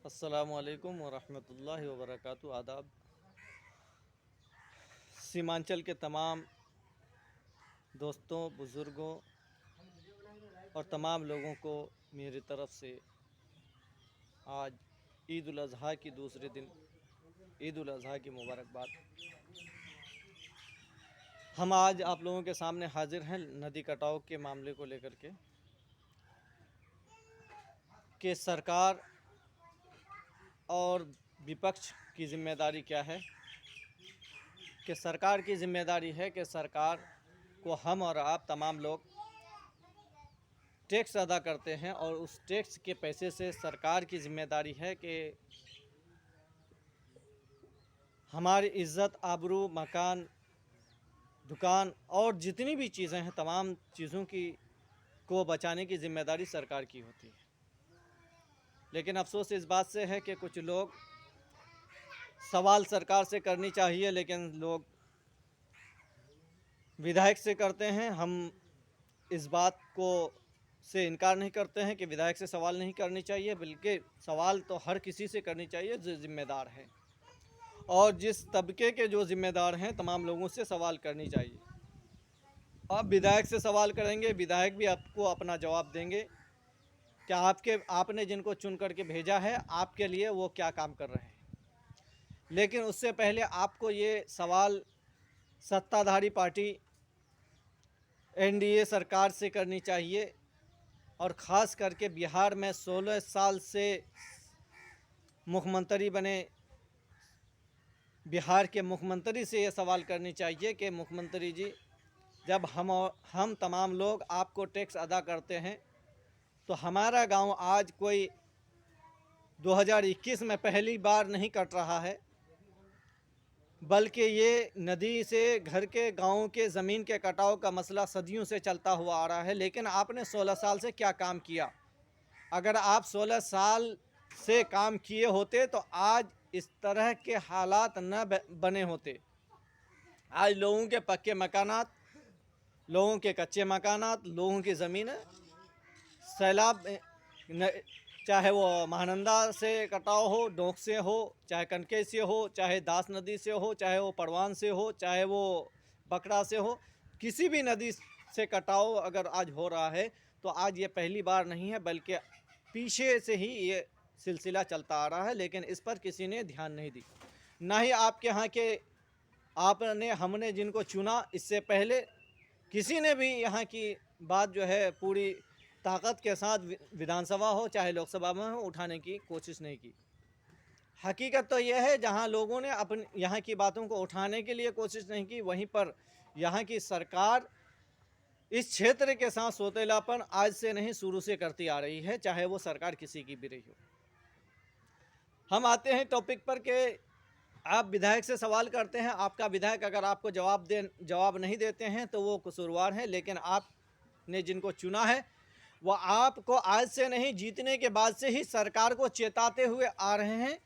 अस्सलामुअलैकुम वरहमतुल्लाहि वबरकातुहू। आदाब। सीमांचल के तमाम दोस्तों, बुज़ुर्गों और तमाम लोगों को मेरी तरफ़ से आज ईद उल अज़हा की दूसरे दिन ईद उल अज़हा की मुबारकबाद। हम आज आप लोगों के सामने हाजिर हैं नदी कटाव के मामले को लेकर के सरकार और विपक्ष की ज़िम्मेदारी क्या है। कि सरकार की ज़िम्मेदारी है कि सरकार को हम और आप तमाम लोग टैक्स अदा करते हैं और उस टैक्स के पैसे से सरकार की ज़िम्मेदारी है कि हमारी इज़्ज़त, आबरू, मकान, दुकान और जितनी भी चीज़ें हैं तमाम चीज़ों की को बचाने की ज़िम्मेदारी सरकार की होती है। लेकिन अफसोस इस बात से है कि कुछ लोग सवाल सरकार से करनी चाहिए लेकिन लोग विधायक से करते हैं। हम इस बात को से इनकार नहीं करते हैं कि विधायक से सवाल नहीं करनी चाहिए, बल्कि सवाल तो हर किसी से करनी चाहिए जो ज़िम्मेदार है, और जिस तबके के जो ज़िम्मेदार हैं तमाम लोगों से सवाल करनी चाहिए। आप विधायक से सवाल करेंगे, विधायक भी आपको अपना जवाब देंगे कि आपने जिनको चुन करके भेजा है आपके लिए वो क्या काम कर रहे हैं। लेकिन उससे पहले आपको ये सवाल सत्ताधारी पार्टी एनडीए सरकार से करनी चाहिए, और ख़ास करके बिहार में 16 साल से मुख्यमंत्री बने बिहार के मुख्यमंत्री से ये सवाल करनी चाहिए कि मुख्यमंत्री जी, जब हम तमाम लोग आपको टैक्स अदा करते हैं तो हमारा गांव आज कोई 2021 में पहली बार नहीं कट रहा है, बल्कि ये नदी से घर के गाँव के ज़मीन के कटाव का मसला सदियों से चलता हुआ आ रहा है। लेकिन आपने 16 साल से क्या काम किया? अगर आप 16 साल से काम किए होते तो आज इस तरह के हालात न बने होते। आज लोगों के पक्के मकानात, लोगों के कच्चे मकानात, लोगों की ज़मीनें सैलाब, चाहे वो महानंदा से कटाव हो, डोंक से हो, चाहे कनके से हो, चाहे दास नदी से हो, चाहे वो परवान से हो, चाहे वो बकरा से हो, किसी भी नदी से कटाव अगर आज हो रहा है तो आज ये पहली बार नहीं है, बल्कि पीछे से ही ये सिलसिला चलता आ रहा है। लेकिन इस पर किसी ने ध्यान नहीं दी, ना ही आपके यहाँ के हमने जिनको चुना इससे पहले किसी ने भी यहाँ की बात जो है पूरी ताकत के साथ विधानसभा हो चाहे लोकसभा में हो उठाने की कोशिश नहीं की। हकीकत तो यह है, जहाँ लोगों ने अपने यहाँ की बातों को उठाने के लिए कोशिश नहीं की, वहीं पर यहाँ की सरकार इस क्षेत्र के साथ सौतेलापन आज से नहीं शुरू से करती आ रही है, चाहे वो सरकार किसी की भी रही हो। हम आते हैं टॉपिक पर कि आप विधायक से सवाल करते हैं, आपका विधायक अगर आपको जवाब नहीं देते हैं तो वो कसूरवार हैं। लेकिन आपने जिनको चुना है वो आपको आज से नहीं, जीतने के बाद से ही सरकार को चेताते हुए आ रहे हैं,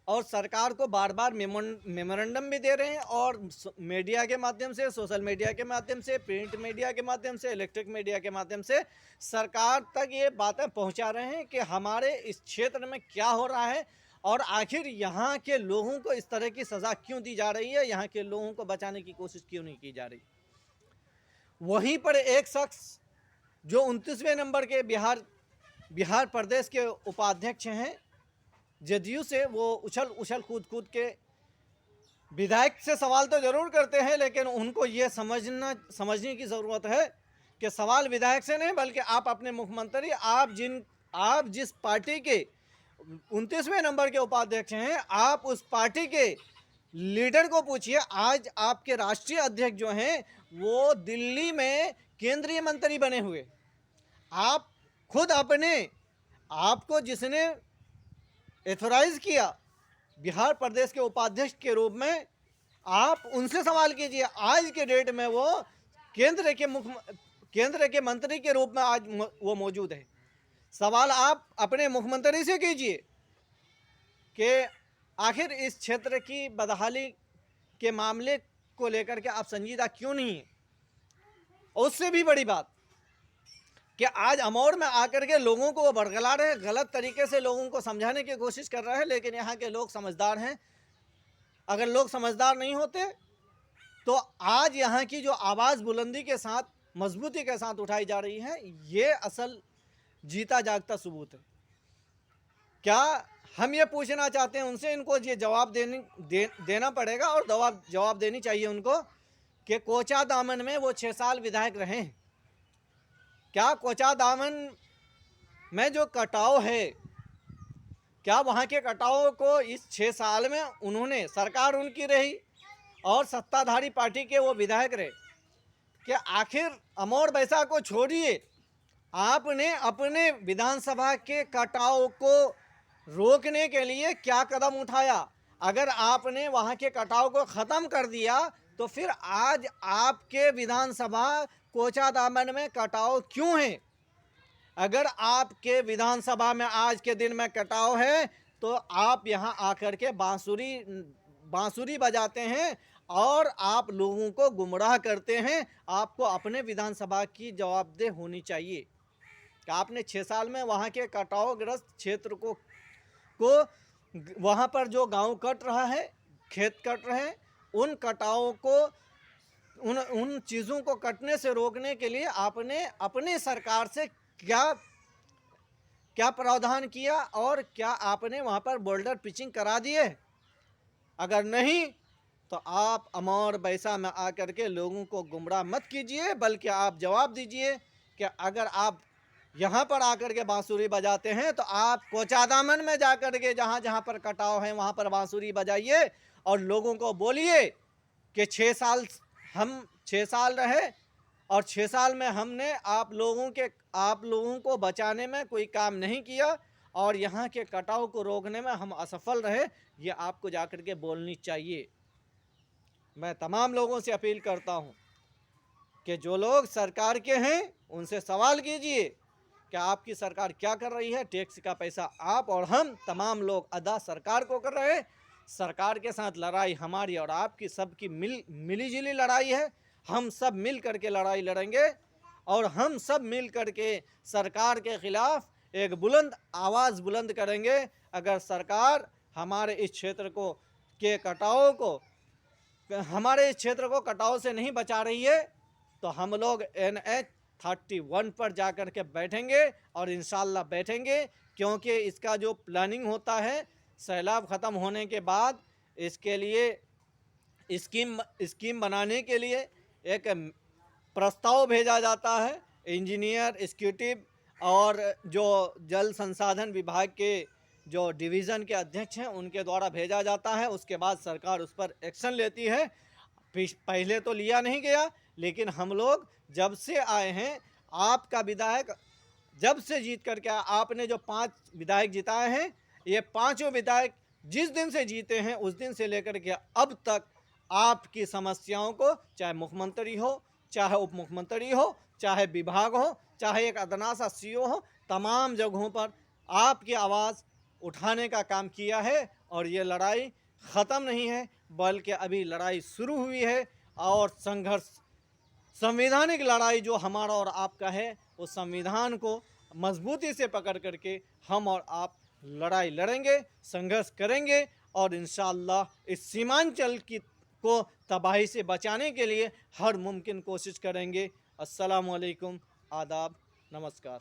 और सरकार को बार बार मेमोरेंडम भी दे रहे हैं, और मीडिया के माध्यम से, सोशल मीडिया के माध्यम से, प्रिंट मीडिया के माध्यम से, इलेक्ट्रिक मीडिया के माध्यम से सरकार तक ये बातें पहुंचा रहे हैं कि हमारे इस क्षेत्र में क्या हो रहा है और आखिर यहाँ के लोगों को इस तरह की सज़ा क्यों दी जा रही है, यहाँ के लोगों को बचाने की कोशिश क्यों नहीं की जा रही। वहीं पर एक शख्स जो 29वें नंबर के बिहार प्रदेश के उपाध्यक्ष हैं जदयू से, वो उछल कूद के विधायक से सवाल तो ज़रूर करते हैं, लेकिन उनको ये समझने की ज़रूरत है कि सवाल विधायक से नहीं, बल्कि आप अपने मुख्यमंत्री, आप जिस पार्टी के 29वें नंबर के उपाध्यक्ष हैं, आप उस पार्टी के लीडर को पूछिए। आज आपके राष्ट्रीय अध्यक्ष जो हैं वो दिल्ली में केंद्रीय मंत्री बने हुए, आप खुद आपको जिसने एथोराइज किया बिहार प्रदेश के उपाध्यक्ष के रूप में, आप उनसे सवाल कीजिए। आज के डेट में वो केंद्र के मंत्री के रूप में आज वो मौजूद है। सवाल आप अपने मुख्यमंत्री से कीजिए कि आखिर इस क्षेत्र की बदहाली के मामले को लेकर के आप संजीदा क्यों नहीं हैं। उससे भी बड़ी बात कि आज अमौर में आकर के लोगों को वो बरगला रहे, गलत तरीके से लोगों को समझाने की कोशिश कर रहे हैं। लेकिन यहाँ के लोग समझदार हैं। अगर लोग समझदार नहीं होते तो आज यहाँ की जो आवाज़ बुलंदी के साथ, मजबूती के साथ उठाई जा रही है, ये असल जीता जागता सबूत है। क्या हम ये पूछना चाहते हैं उनसे, इनको ये जवाब देना पड़ेगा और जवाब देनी चाहिए उनको कि कोचा दामन में वो 6 साल विधायक रहे हैं। क्या कोचा दामन में जो कटाव है, क्या वहाँ के कटाव को इस 6 साल में उन्होंने, सरकार उनकी रही और सत्ताधारी पार्टी के वो विधायक रहे, कि आखिर अमौर बैसा को छोड़िए, आपने अपने विधानसभा के कटाव को रोकने के लिए क्या कदम उठाया? अगर आपने वहाँ के कटाव को ख़त्म कर दिया तो फिर आज आपके विधानसभा कोचा दामन में कटाव क्यों है? अगर आपके विधानसभा में आज के दिन में कटाव है तो आप यहाँ आकर के बांसुरी बजाते हैं और आप लोगों को गुमराह करते हैं। आपको अपने विधानसभा की जवाबदेह होनी चाहिए कि आपने 6 साल में वहाँ के कटावग्रस्त क्षेत्र को वहाँ पर जो गांव कट रहा है, खेत कट रहे हैं, उन कटावों को, उन चीज़ों को कटने से रोकने के लिए आपने अपनी सरकार से क्या प्रावधान किया और क्या आपने वहाँ पर बोल्डर पिचिंग करा दिए? अगर नहीं तो आप अमौर बैसा में आकर के लोगों को गुमराह मत कीजिए, बल्कि आप जवाब दीजिए कि अगर आप यहाँ पर आकर के बांसुरी बजाते हैं तो आप कोचा दामन में जाकर के जहाँ पर कटाव है वहाँ पर बांसुरी बजाइए और लोगों को बोलिए कि 6 साल रहे और 6 साल में हमने आप लोगों को बचाने में कोई काम नहीं किया और यहाँ के कटाव को रोकने में हम असफल रहे। ये आपको जाकर के बोलनी चाहिए। मैं तमाम लोगों से अपील करता हूँ कि जो लोग सरकार के हैं उनसे सवाल कीजिए कि आपकी सरकार क्या कर रही है। टैक्स का पैसा आप और हम तमाम लोग अदा सरकार को कर रहे हैं। सरकार के साथ लड़ाई हमारी और आपकी सबकी मिली-जुली लड़ाई है। हम सब मिल करके लड़ाई लड़ेंगे और हम सब मिल करके सरकार के खिलाफ एक बुलंद आवाज़ बुलंद करेंगे। अगर सरकार हमारे इस क्षेत्र को कटाव से नहीं बचा रही है तो हम लोग NH 31 पर जाकर के बैठेंगे और इंशाल्लाह बैठेंगे, क्योंकि इसका जो प्लानिंग होता है सैलाब ख़त्म होने के बाद इसके लिए स्कीम बनाने के लिए एक प्रस्ताव भेजा जाता है। इंजीनियर, एग्जीक्यूटिव और जो जल संसाधन विभाग के जो डिवीज़न के अध्यक्ष हैं उनके द्वारा भेजा जाता है। उसके बाद सरकार उस पर एक्शन लेती है। पहले तो लिया नहीं गया, लेकिन हम लोग जब से आए हैं, आपका विधायक जब से जीत करके आपने जो 5 विधायक जिताए हैं, ये पांचों विधायक जिस दिन से जीते हैं उस दिन से लेकर के अब तक आपकी समस्याओं को, चाहे मुख्यमंत्री हो, चाहे उप मुख्यमंत्री हो, चाहे विभाग हो, चाहे एक अदना सा CO हो, तमाम जगहों पर आपकी आवाज़ उठाने का काम किया है। और ये लड़ाई ख़त्म नहीं है, बल्कि अभी लड़ाई शुरू हुई है। और संघर्ष, संवैधानिक लड़ाई जो हमारा और आपका है, उस संविधान को मजबूती से पकड़ करके हम और आप लड़ाई लड़ेंगे, संघर्ष करेंगे और इंशाअल्लाह इस सीमांचल को तबाही से बचाने के लिए हर मुमकिन कोशिश करेंगे। अस्सलामु अलैकुम, आदाब, नमस्कार।